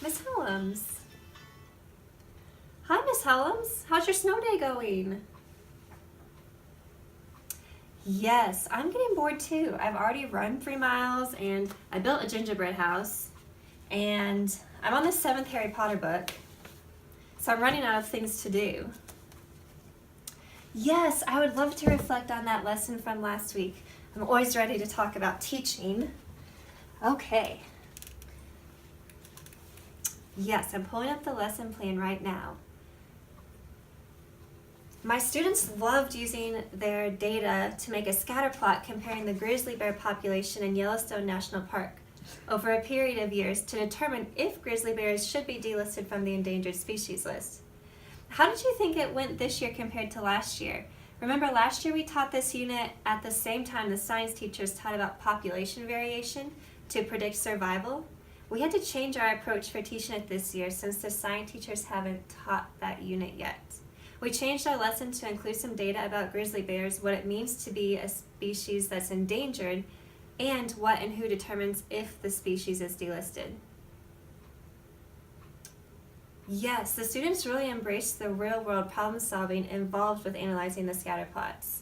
Miss Hellams. Hi, Miss Hellams. How's your snow day going? Yes, I'm getting bored too. I've already run 3 miles and I built a gingerbread house and I'm on the 7th Harry Potter book, so I'm running out of things to do. Yes, I would love to reflect on that lesson from last week. I'm always ready to talk about teaching. Okay. Yes, I'm pulling up the lesson plan right now. My students loved using their data to make a scatter plot comparing the grizzly bear population in Yellowstone National Park over a period of years to determine if grizzly bears should be delisted from the endangered species list. How did you think it went this year compared to last year? Remember last year we taught this unit at the same time the science teachers taught about population variation to predict survival? We had to change our approach for teaching it this year since the science teachers haven't taught that unit yet. We changed our lesson to include some data about grizzly bears, what it means to be a species that's endangered, and what and who determines if the species is delisted. Yes, the students really embraced the real-world problem solving involved with analyzing the scatter plots.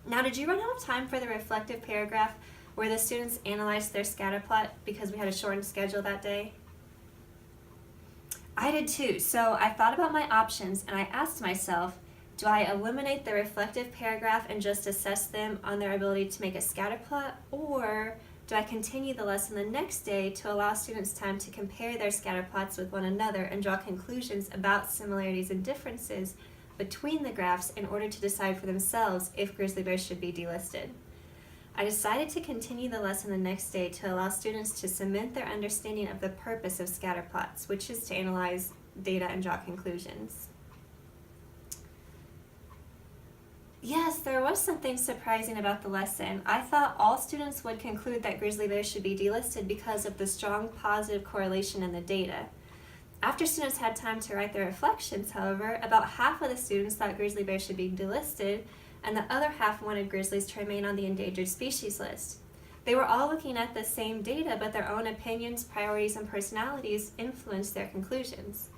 Now, did you run out of time for the reflective paragraph where the students analyzed their scatter plot because we had a shortened schedule that day? I did too, so I thought about my options and I asked myself, do I eliminate the reflective paragraph and just assess them on their ability to make a scatter plot, or do I continue the lesson the next day to allow students time to compare their scatter plots with one another and draw conclusions about similarities and differences between the graphs in order to decide for themselves if grizzly bears should be delisted? I decided to continue the lesson the next day to allow students to cement their understanding of the purpose of scatter plots, which is to analyze data and draw conclusions. Yes, there was something surprising about the lesson. I thought all students would conclude that grizzly bears should be delisted because of the strong positive correlation in the data. After students had time to write their reflections, however, about half of the students thought grizzly bears should be delisted, and the other half wanted grizzlies to remain on the endangered species list. They were all looking at the same data, but their own opinions, priorities, and personalities influenced their conclusions.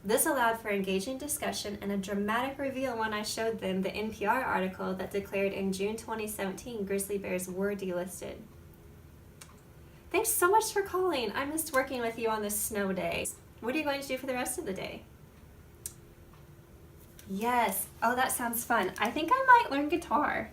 This allowed for engaging discussion and a dramatic reveal when I showed them the NPR article that declared in June 2017 grizzly bears were delisted. Thanks so much for calling. I missed working with you on this snow day. What are you going to do for the rest of the day? Yes. Oh, that sounds fun. I think I might learn guitar.